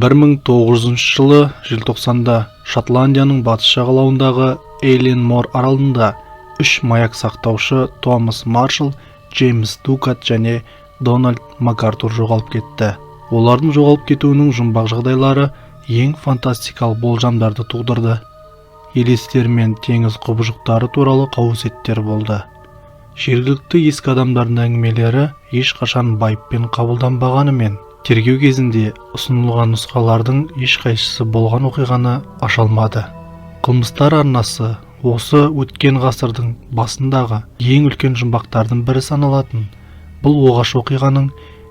1900 жылы желтоқсанда Шотландияның батыс жағалауындағы Эйлин-Мор аралында 3 маяк сақтаушы Томас Маршалл, Джеймс Дукат және Дональд МакАртур жоғалып кетті. Олардың жоғалып кетуінің жұмбақ жағдайлары ең фантастикалық болжамдарды тудырды. Елестер мен теңіз құбыжықтары туралы қауесеттер болды. Жергілікті ескі адамдардың әңгімелері ешқашан байыппен қабылданбағанымен, тергеу кезінде ұсынылған нұсқалардың ешқайсысы болған оқиғаны аша алмады. Қылмыстар арнасы осы өткен ғасырдың басындағы ең үлкен жұмбақтардың бірі саналатын бұл оғаш оқиғаның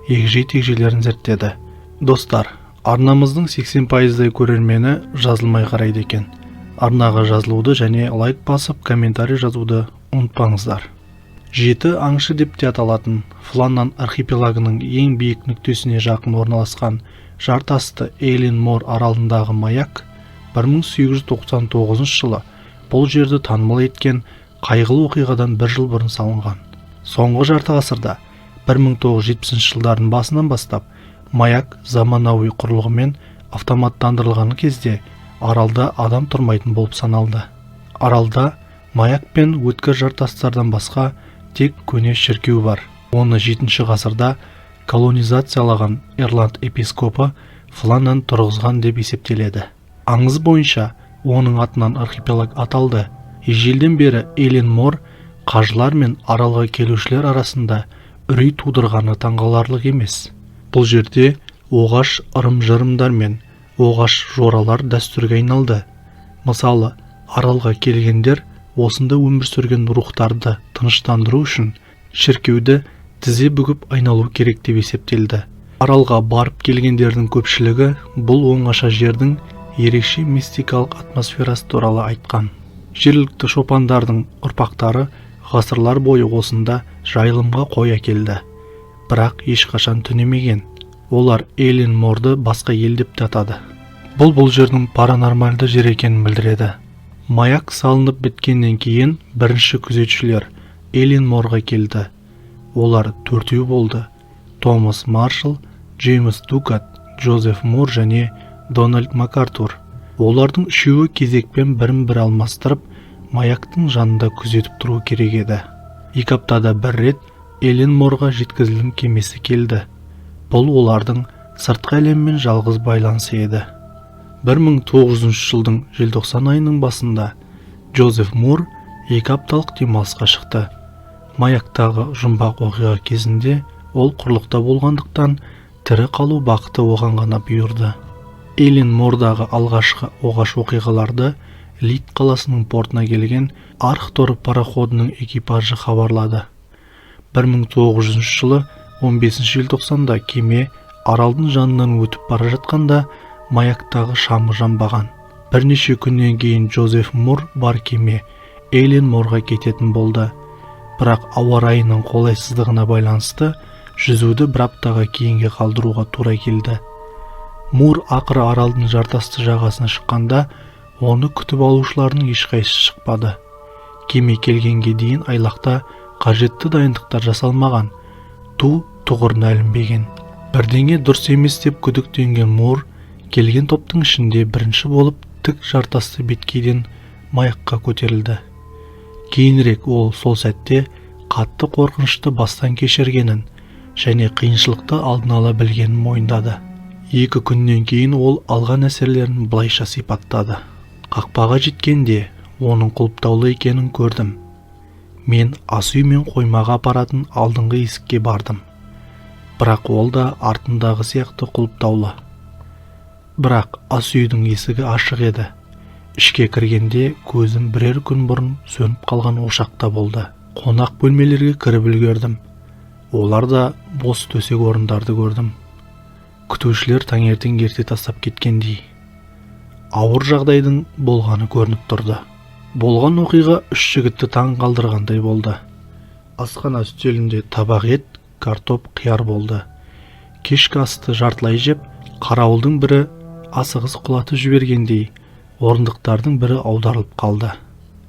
егжей-тегжейлерін зерттеді. Достар, арнамыздың 80% көрермені жазылмай қарайды екен. Арнаға жазылуды және лайк басып комментарий жазуды ұмытпаңыздар. 7 аңшы деп те аталатын Фланнан архипелагының ең биік нүктесіне жақын орналасқан жартасты Эйлин-Мор аралындағы маяк 1899 жылы бұл жерді танымал еткен қайғылы оқиғадан 1 жыл бұрын салынған. Соңғы жарты ғасырда 1970 жылдардың басынан бастап маяк заманауи құрылғымен автоматтандырылған кезде аралда адам тұрмайтын болып саналды. Аралда маяк пен өткір жартастардан басқа тек көне шіркеу бар. Оны 7 ғасырда колонизациялаған Ирланд епископы Фланнан тұрғызған деп есептеледі. Аңыз бойынша оның атынан архипелаг аталды. Ежелден бері Эйлин-Мор қажылар мен аралға келушілер арасында үрей тудырғаны таңғаларлық емес. Бұл жерде оғаш ырым-жырымдар мен оғаш жоралар дәстүрге айналды. Мысалы, аралға келгендер осында өмір сүрген рухтарды тыныштандыру үшін шіркеуді тізе бүгіп айналу керек деп есептелді. Аралға барып келгендердің көпшілігі бұл оңаша жердің ерекше мистикалық атмосферасы туралы айтқан. Жергілікті шопандардың ұрпақтары ғасырлар бойы осында жайылымға қой әкелді. Бірақ ешқашан түнемеген. Олар Эйлин-Морды басқа ел деп те атады. Бұл жердің паранормальды жер екенін білдіреді. Маяк салынып біткеннен кейін бірінші күзетшілер Эйлин-Морға келді. Олар 4 болды. Томас Маршалл, Джеймс Дукат, Джозеф Мур және Дональд МакАртур. Олардың 3-і кезекпен бірін-бірі алмастырып, маяктың жанында күзетіп тұру керек еді. 2 аптада бір рет Эйлин-Морға жеткізілім кемесі келді. Бұл олардың сыртқы әлеммен жалғыз байланысы еді. 1900 жылдың желтоқсан айының басында Джозеф Мур 2 апталық демалысқа шықты. Маяктағы жұмбақ оқиға кезінде ол құрлықта болғандықтан тірі қалу бақыты оған ғана бұйырды. Эйлин-Мордағы алғашқы оғаш оқиғаларды Лид қаласының портына келген Архтор пароходының экипажы хабарлады. 1900 жылы 15 желтоқсанда кеме аралдың жанынан өтіп бара жатқанда маяктағы шамы жанбаған. Бірнеше күннен кейін Джозеф Мур бар кеме Эйлин-Морға кететін болды. Бірақ ауа райының қолайсыздығына байланысты жүзуді бір аптаға кейінге қалдыруға тура келді. Мур ақыры аралдың жартасты жағасына шыққанда оны күтіп алушылардың ешқайсысы шықпады. Кеме келгенге дейін айлақта қажетті дайындықтар жасалмаған. Тұғырын әлінбеген. Бірдеңе дұрыс емес деп күдіктенген Мур келген топтың ішінде бірінші болып тік жартасты беткейден маякқа көтерілді. Кейінірек ол сол сәтте қатты қорқынышты бастан кешіргенін және қиыншылықты алдын ала білгенін мойындады. 2 күннен кейін ол алған әсерлерін былайша сипаттады. Қақпаға жеткенде оның құлыптаулы екенін көрдім. Мен ас үй мен қоймаға апаратын алдыңғы есікке бардым. Бірақ ол да артындағы сияқты құлыптаулы. Бірақ ас үйдің есігі ашық еді. Ішке кіргенде көзім бірер күн бұрын сөніп қалған ошақта болды. Қонақ бөлмелерге кіріп үлгердім. Оларда бос төсек орындарды көрдім. Күтушілер таңертең ерте тастап кеткендей. Ауыр жағдайдың болғаны көрініп тұрды. Болған оқиға 3 жігітті таң қалдырғандай болды. Асхана үстелінде табақ ет, картоп, қияр болды. Кешкі асты жартылай жеп, қарауылдың бірі асығыс құлатып жібергендей, орындықтардың бірі аударылып қалды.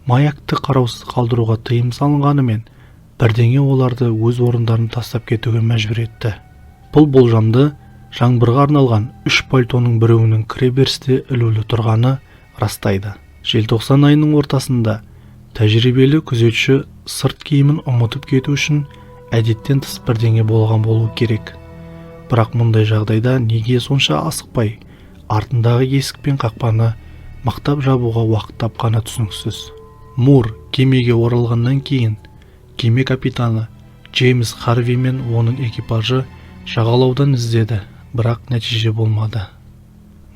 Маякты қараусыз қалдыруға тыйым салынғанымен, бірдеңе оларды өз орындарын тастап кетуге мәжбүр етті. Бұл болжамды жаңбырға арналған 3 пальтоның біреуінің кіреберісте ілулі тұрғаны растайды. Желтоқсан айының ортасында тәжірибелі күзетші сырт киімін ұмытып кету үшін әдеттен тыс бірдеңе болған болу керек. Бірақ мұндай жағдайда неге сонша асықпай артындағы есік пен қақпаны мықтап жабуға уақыт тапқаны түсініксіз. Мур кемеге оралғаннан кейін кеме капитаны Джеймс Харви мен оның экипажы жағалаудан іздеді, бірақ нәтиже болмады.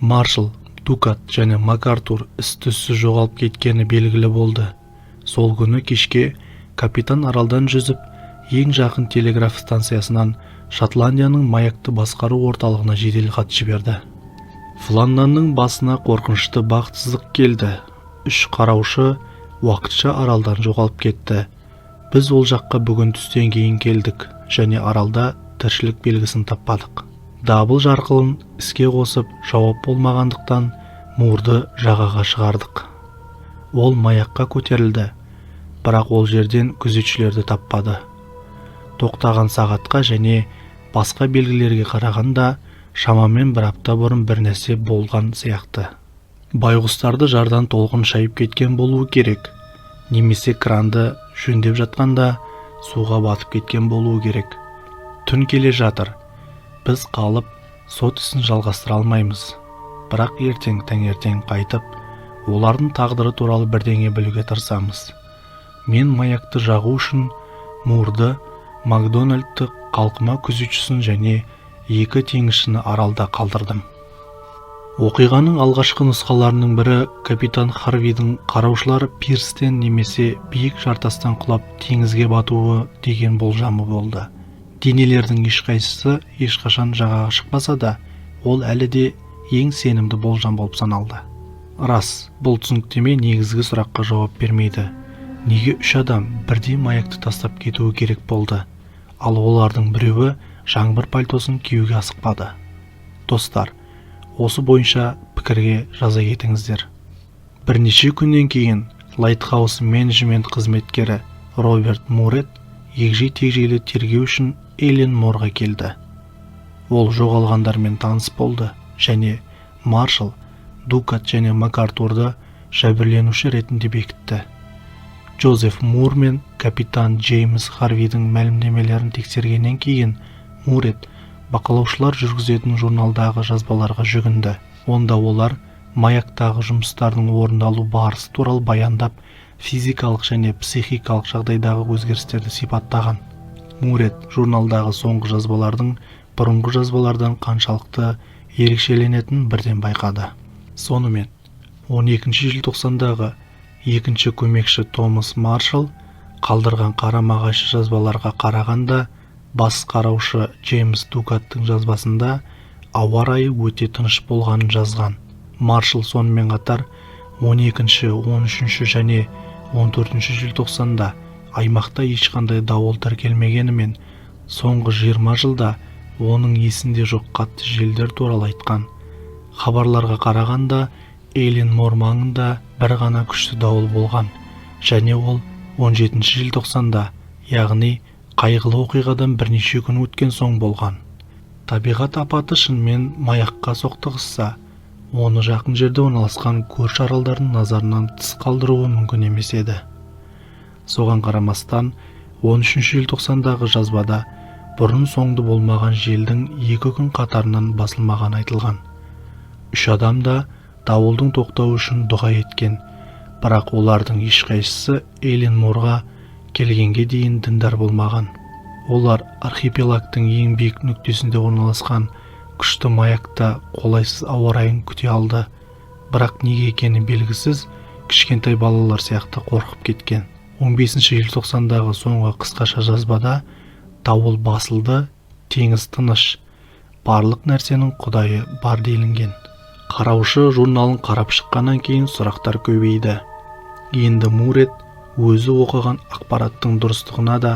Маршал, Дукат және МакАртур із-түзсіз жоғалып кеткені белгілі болды. Сол күні кешке капитан аралдан жүзіп, ең жақын телеграф станциясынан Шотландияның маякты басқару орталығына жеделхат жіберді. Фланнанның басына қорқынышты бақытсыздық келді. 3 қараушы уақытша аралдан жоғалып кетті. Біз ол жаққа бүгін түстен кейін келдік және аралда тіршілік белгісін таппадық. Дабыл жарқылын іске қосып жауап болмағандықтан Мурды жағаға шығардық. Ол маякқа көтерілді, бірақ ол жерден күзетшілерді таппады. Тоқтаған сағатқа және басқа белгілерге қарағанда шамамен бір апта бұрын бір нәрсе болған сияқты. Байғұстарды жардан толқын шайып кеткен болуы керек, немесе кранды жөндеп жатқанда суға батып кеткен болуы керек. Түн келе жатыр. Біз қалып сот ісін жалғастыра алмаймыз. Бірақ ертең таңертең қайтып, олардың тағдыры туралы бірдеңе білуге тырысамыз. Мен маякты жағу үшін Мурды, Макдональдты, қалқыма күзетшісін және 2 теңізшіні аралда қалдырдым. Оқиғаның алғашқы нұсқаларының бірі капитан Харвидің қараушылар пирстен немесе биік жартастан құлап теңізге батуы деген болжамы болды. Денелердің ешқайсысы ешқашан жағаға шықпаса да, ол әлі де ең сенімді болжам болып саналды. Рас, бұл түсініктеме негізгі сұраққа жауап бермейді. Неге 3 адам бірдей маякты тастап кетуі керек болды, ал олардың біреуі жаңбыр пальтосын киюге асықпады? Достар, осы бойынша пікірге жаза кетіңіздер. Бірнеше күннен кейін Лайтхаус менеджмент қызметкері Роберт Мурет егжей-тегжейлі тергеу үшін Эллен Морға келді. Ол жоғалғандармен таныс болды және Маршал, Дукат және МакАртурды жәбірленуші ретінде бекітті. Джозеф Мур мен капитан Джеймс Харвидің мәлімдемелерін тексергеннен кейін Мурет бақылаушылар жүргізетін журналдағы жазбаларға жүгінді. Онда олар маяктағы жұмыстардың орындалу барысы туралы баяндап, физикалық және психикалық жағдайдағы өзгерістерді сипаттаған. Мурет журналдағы соңғы жазбалардың бұрынғы жазбалардан қаншалықты ерекшеленетінін бірден байқады. Сонымен 12 желтоқсандағы екінші көмекші Томас Маршал қалдырған қарама-қайшы жазбаларға қарағанда, бас қараушы Джеймс Дукаттың жазбасында ауа райы өте тыныш болғанын жазған. Маршал сонымен қатар 12, 13 және 14 желтоқсанда аймақта ешқандай дауыл тіркелмегенімен, соңғы 20 жылда оның есінде жоқ қатты желдер туралы айтқан. Хабарларға қарағанда, Эллен Мор маңында бір ғана күшті дауыл болған, және ол 17 желтоқсанда, яғни қайғылы оқиғадан бірнеше күн өткен соң болған. Табиғат апаты шынымен маякқа соқтығысса, оны жақын жерде орналасқан көрші аралдардың назарынан тыс қалдыруы мүмкін емес еді. Соған қарамастан, 13 желтоқсандағы жазбада бұрын соңды болмаған желдің 2 күн қатарынан басылмаған айтылған. 3 адам да дауылдың тоқтауы үшін дұға еткен, бірақ олардың ешқайсысы Эллен Морға келгенге дейін діндар болмаған. Олар архипелагтың ең биік нүктесінде орналасқан күшті маякта қолайсыз ауа райын күте алды, бірақ неге екені белгісіз, кішкентай балалар сияқты қорқып кеткен. 15 желтоқсандағы соңғы қысқаша жазбада дауыл басылды, теңіз тыныш, барлық нәрсенің құдайы бар делінген. Қараушы журналын қарап шыққаннан кейін сұрақтар көбейді. Енді Мурет өзі оқыған ақпараттың дұрыстығына да,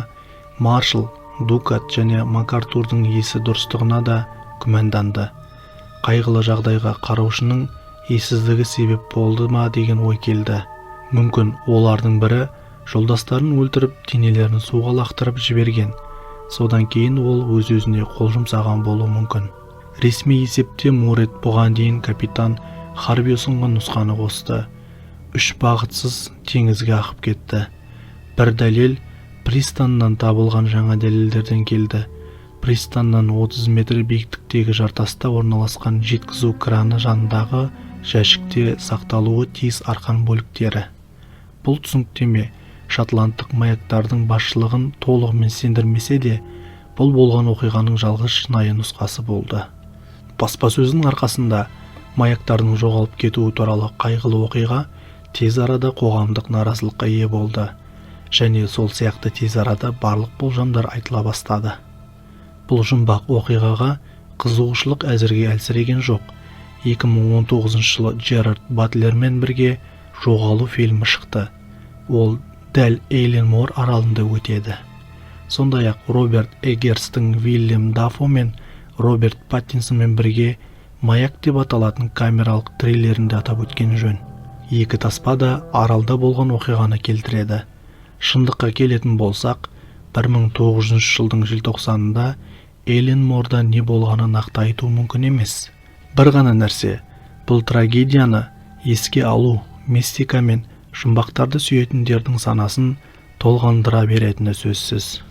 Маршал, Дукат және МакАртурдың есі дұрыстығына да күмәнданды. Қайғылы жағдайға қараушының ессіздігі себеп болды ма деген ой келді. Мүмкін олардың бірі жолдастарын өлтіріп, денелерін суға лақтырып жіберген. Содан кейін ол өз-өзіне қол жұмсаған болуы мүмкін. Ресми есепте Мурет бұған дейін капитан Харви ұсынған нұсқаны қосты. 3 бағытсыз теңізге ағып кетті. Бір дәлел пристаннан табылған жаңа дәлелдерден келді. Пристаннан 30 метр биіктіктегі жартаста орналасқан жеткізу краны жанындағы жәшікте сақталуы тиіс арқан бөліктері. Бұл түсініктеме шотландтық маяктардың басшылығын толығымен сендірмесе де, бұл болған оқиғаның жалғыз шынайы нұсқасы болды. Баспасөздің арқасында маяктардың жоғалып кетуі туралы қайғылы оқиға тез арада қоғамдық наразылыққа ие болды, және сол сияқты тез арада барлық болжамдар айтыла бастады. Бұл жұмбақ оқиғаға қызығушылық әзірге әлсіреген жоқ. 2019 жылы Джерард Батлермен бірге жоғалу фильмі шықты. Ол дәл Эйлен Мор аралында өтеді. Сондай-ақ Роберт Эггерстің Вильям Дафо мен Роберт Паттинсонмен бірге «Маяк» деп аталатын камералық триллерінде атап өткен жөн. Екі таспа да аралда болған оқиғаны келтіреді. Шындыққа келетін болсақ, 1900 жылдың желтоқсанында Эйлен Морда не болғаны нақты айту мүмкін емес. Бір ғана нәрсе, бұл трагедияны еске алу, мистика мен жұмбақтарды сүйетіндердің санасын толғандыра беретіні сөзсіз.